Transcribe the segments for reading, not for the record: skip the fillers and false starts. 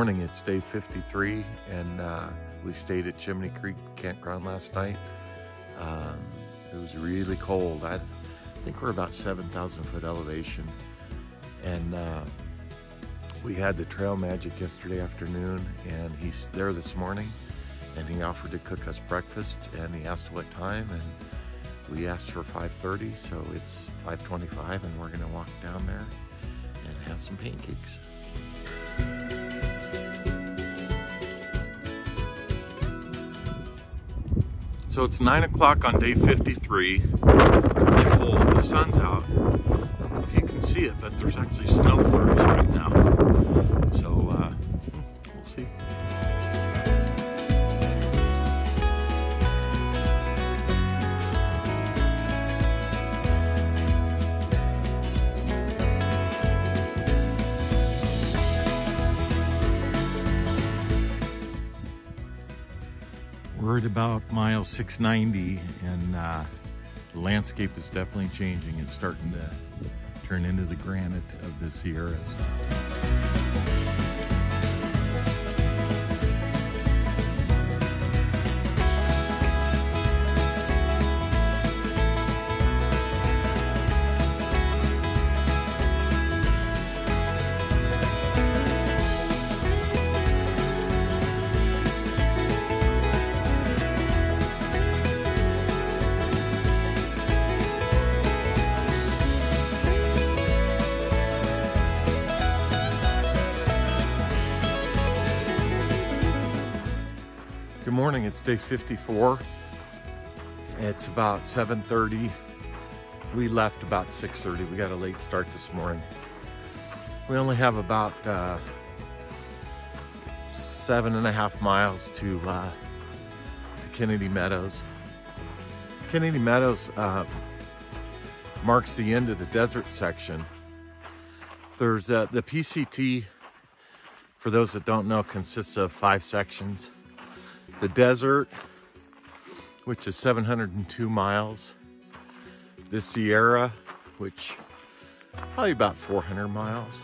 morning, it's day 53, and we stayed at Chimney Creek Campground last night. It was really cold. I think we're about 7,000 foot elevation, and we had the Trail Magic yesterday afternoon, and he's there this morning, and he offered to cook us breakfast, and he asked what time, and we asked for 5:30, so it's 5:25, and we're gonna walk down there and have some pancakes. So it's 9 o'clock on day 53. It's really cold. The sun's out. I don't know if you can see it, but there's actually snow flurries right now. So we'll see. We're at about mile 690, and the landscape is definitely changing. It's starting to turn into the granite of the Sierras. Good morning, it's day 54. It's about 7:30. We left about 6:30. We got a late start this morning. We only have about 7.5 miles to Kennedy Meadows. Kennedy Meadows marks the end of the desert section. There's the PCT, for those that don't know, consists of 5 sections. The desert, which is 702 miles. The Sierra, which probably about 400 miles.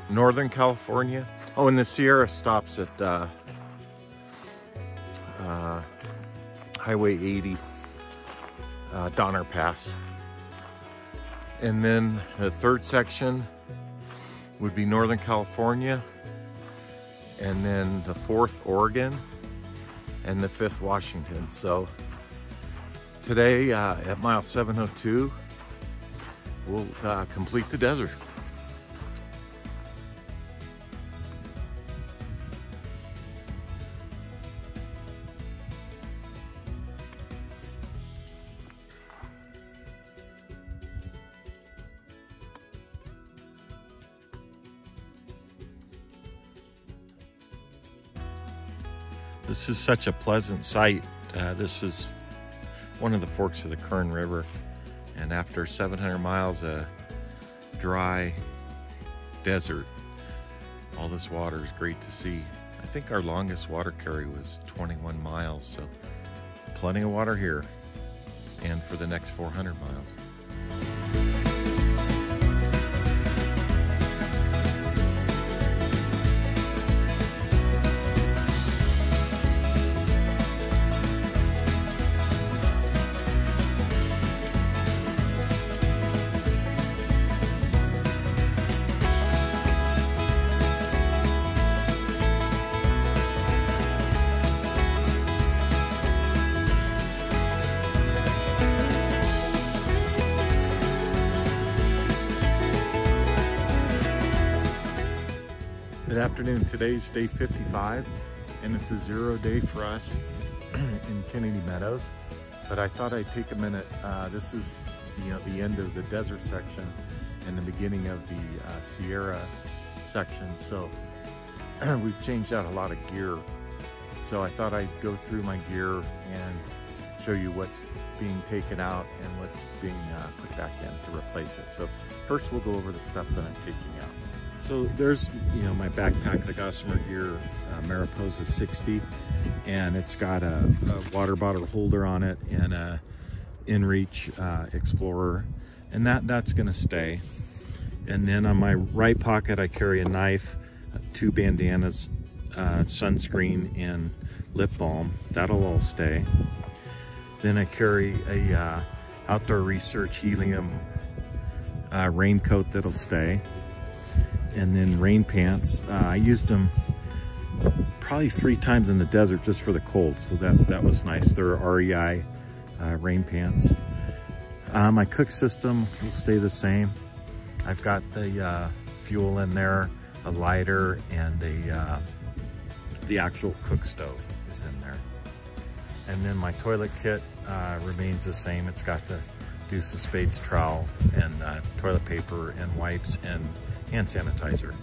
Northern California. Oh, and the Sierra stops at Highway 80, Donner Pass. And then the third section would be Northern California. And then the fourth, Oregon. And the 5th, Washington. So today at mile 702, we'll complete the desert. This is such a pleasant sight. This is one of the forks of the Kern River. And after 700 miles of dry desert, all this water is great to see. I think our longest water carry was 21 miles, so plenty of water here and for the next 400 miles. Good afternoon. Today's day 55, and it's a 0 day for us in Kennedy Meadows. But I thought I'd take a minute. This is the end of the desert section and the beginning of the Sierra section. So we've changed out a lot of gear. So I thought I'd go through my gear and show you what's being taken out and what's being put back in to replace it. So first we'll go over the stuff that I'm taking out. So there's, my backpack, the Gossamer Gear Mariposa 60, and it's got a water bottle holder on it and a InReach Explorer, and that's gonna stay. And then on my right pocket, I carry a knife, 2 bandanas, sunscreen, and lip balm. That'll all stay. Then I carry a Outdoor Research helium raincoat that'll stay. And then rain pants. I used them probably 3 times in the desert just for the cold, so that was nice. They're REI rain pants. My cook system will stay the same. I've got the fuel in there, a lighter, and the actual cook stove is in there. And then my toilet kit remains the same. It's got the Deuce of Spades trowel and toilet paper and wipes and hand sanitizer.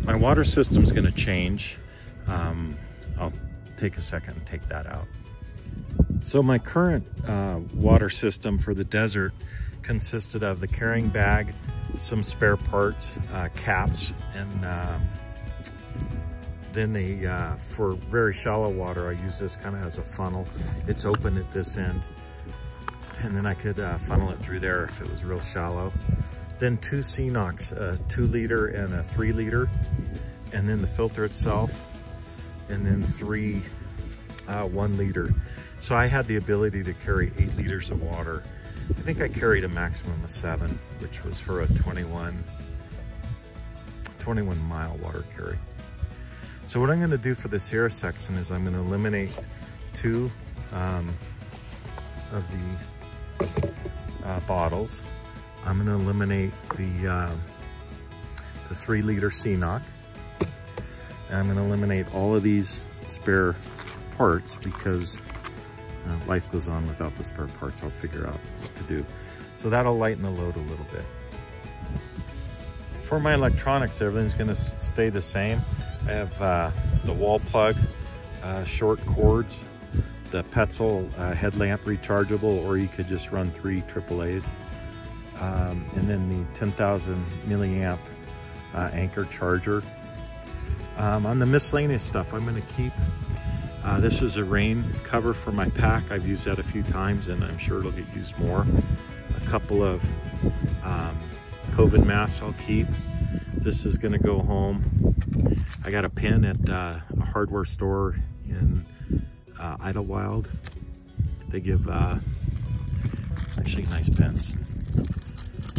My water system is going to change. I'll take a second and take that out. So my current water system for the desert consisted of the carrying bag, some spare parts, caps, and then for very shallow water, I use this kind of as a funnel. It's open at this end, and then I could funnel it through there if it was real shallow. Then 2 Cnox, a 2-liter and a 3-liter, and then the filter itself, and then 3 1-liter. So I had the ability to carry 8 liters of water. I think I carried a maximum of 7, which was for a 21 mile water carry. So what I'm going to do for the Sierra section is I'm going to eliminate 2 of the bottles. I'm going to eliminate the 3-liter Cnox. And I'm going to eliminate all of these spare parts because life goes on without the spare parts. I'll figure out what to do. So that'll lighten the load a little bit. For my electronics, everything's going to stay the same. I have the wall plug, short cords, the Petzl headlamp rechargeable, or you could just run 3 AAAs. And then the 10,000 milliamp Anchor charger. On the miscellaneous stuff, I'm going to keep, this is a rain cover for my pack. I've used that a few times and I'm sure it'll get used more. A couple of COVID masks I'll keep. This is going to go home. I got a pin at a hardware store in Idlewild. They give actually nice pens.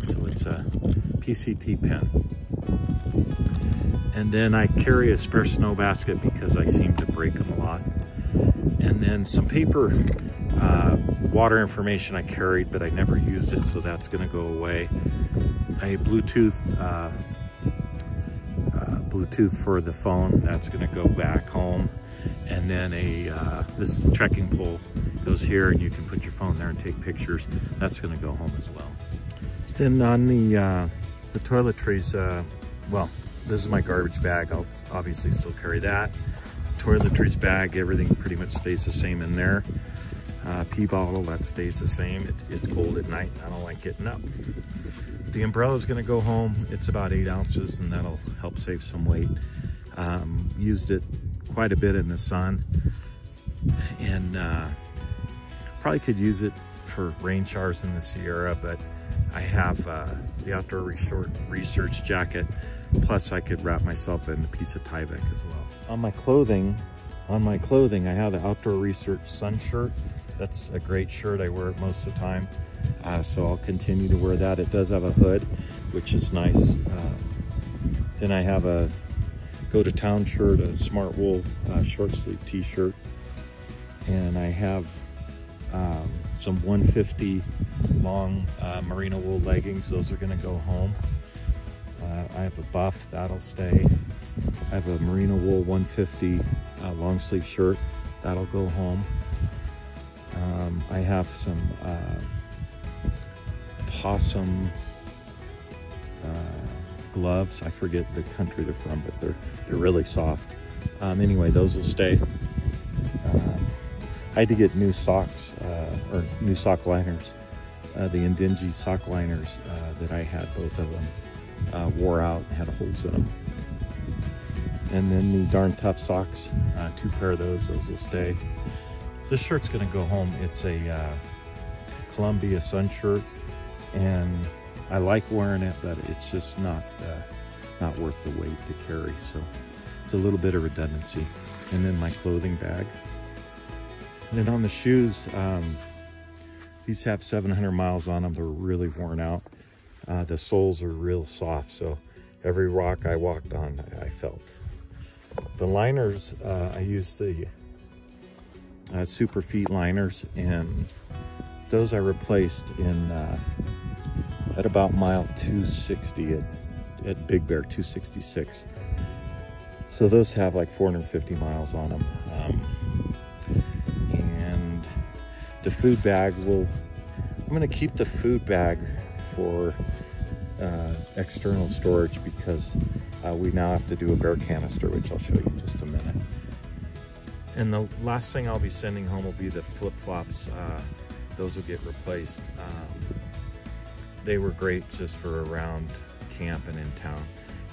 So it's a PCT pen. And then I carry a spare snow basket because I seem to break them a lot. And then some paper water information I carried, but I never used it, so that's going to go away. A Bluetooth for the phone, that's going to go back home. And then this trekking pole goes here, and you can put your phone there and take pictures. That's going to go home as well. Then on the toiletries, well, this is my garbage bag. I'll obviously still carry that. The toiletries bag, everything pretty much stays the same in there. Pee bottle, that stays the same. It's cold at night. I don't like getting up. The umbrella is going to go home. It's about 8 ounces, and that'll help save some weight. Used it quite a bit in the sun, and probably could use it for rain showers in the Sierra, but I have the Outdoor Research jacket, plus I could wrap myself in a piece of Tyvek as well. On my clothing, I have the Outdoor Research sun shirt. That's a great shirt. I wear it most of the time, so I'll continue to wear that. It does have a hood, which is nice. Then I have a Go to Town shirt, a Smart Wool short sleeve t-shirt, and I have some 150 long merino wool leggings. Those are going to go home. I have a buff, that'll stay. I have a merino wool 150 long sleeve shirt, that'll go home. I have some possum gloves. I forget the country they're from, but they're really soft. Anyway, those will stay. I had to get new socks, or new sock liners. The Indingi sock liners that I had, both of them wore out and had holes in them. And then the Darn Tough socks, 2 pair of those will stay. This shirt's gonna go home. It's a Columbia sun shirt, and I like wearing it, but it's just not not worth the weight to carry. So it's a little bit of redundancy. And then my clothing bag. And then on the shoes, these have 700 miles on them. They're really worn out. The soles are real soft, so every rock I walked on, I felt. The liners, I use the Super Feet liners, and those I replaced in at about mile 260 at Big Bear, 266. So those have like 450 miles on them. And the food bag I'm gonna keep the food bag for external storage, because we now have to do a bear canister, which I'll show you in just a minute. And the last thing I'll be sending home will be the flip-flops. Those will get replaced. They were great just for around camp and in town.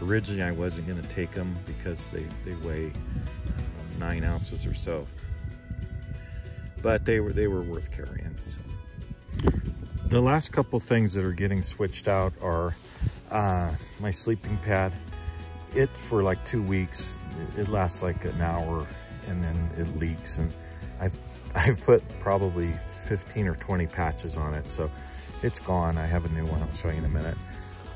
Originally I wasn't going to take them because they weigh 9 ounces or so, but they were worth carrying. So. The last couple things that are getting switched out are my sleeping pad. It, for like 2 weeks, it lasts like an hour and then it leaks, and I've put probably 15 or 20 patches on it, so it's gone. I have a new one I'll show you in a minute.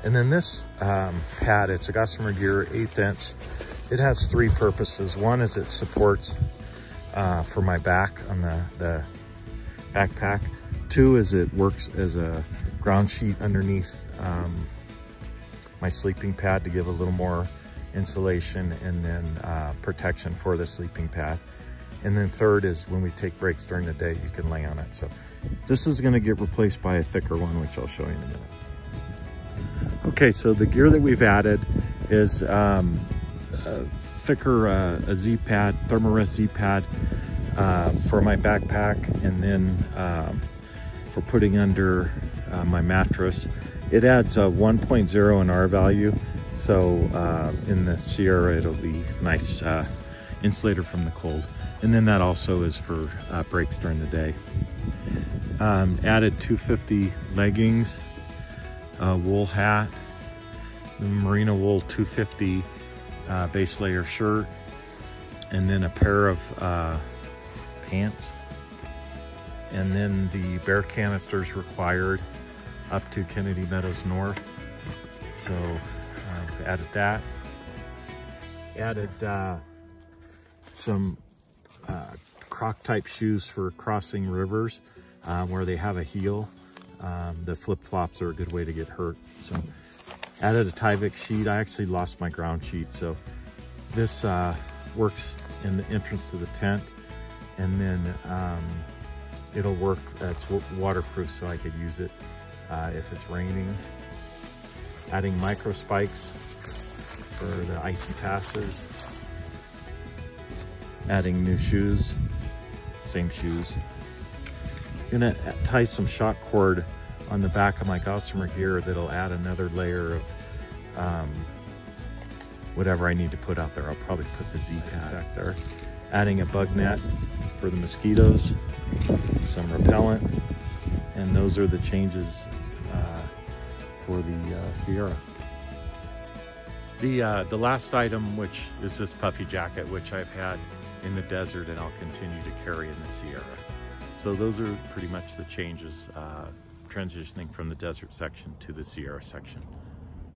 And then this pad, it's a Gossamer Gear 1/8 inch. It has 3 purposes. One is it supports for my back on the backpack. 2 is it works as a ground sheet underneath my sleeping pad to give a little more insulation and then protection for the sleeping pad. And then 3rd is when we take breaks during the day, you can lay on it. So this is going to get replaced by a thicker one, which I'll show you in a minute. Okay, so the gear that we've added is a thicker a Z-pad, Thermarest Z-pad for my backpack, and then for putting under my mattress. It adds a 1.0 in R value, so in the Sierra it'll be nice insulator from the cold. And then that also is for breaks during the day. Added 250 leggings, wool hat, merino wool 250 base layer shirt, and then a pair of pants. And then the bear canisters required up to Kennedy Meadows North. So added that. Added some croc type shoes for crossing rivers where they have a heel. The flip-flops are a good way to get hurt. So added a Tyvek sheet. I actually lost my ground sheet, so this works in the entrance to the tent, and then it'll work, it's waterproof, so I could use it if it's raining. Adding micro spikes for the icy passes. Adding new shoes, same shoes. Gonna tie some shock cord on the back of my Gossamer Gear that'll add another layer of whatever I need to put out there. I'll probably put the Z-pad back there. Adding a bug net for the mosquitoes, some repellent, and those are the changes for the Sierra. The last item, which is this puffy jacket, which I've had in the desert and I'll continue to carry in the Sierra. So those are pretty much the changes transitioning from the desert section to the Sierra section.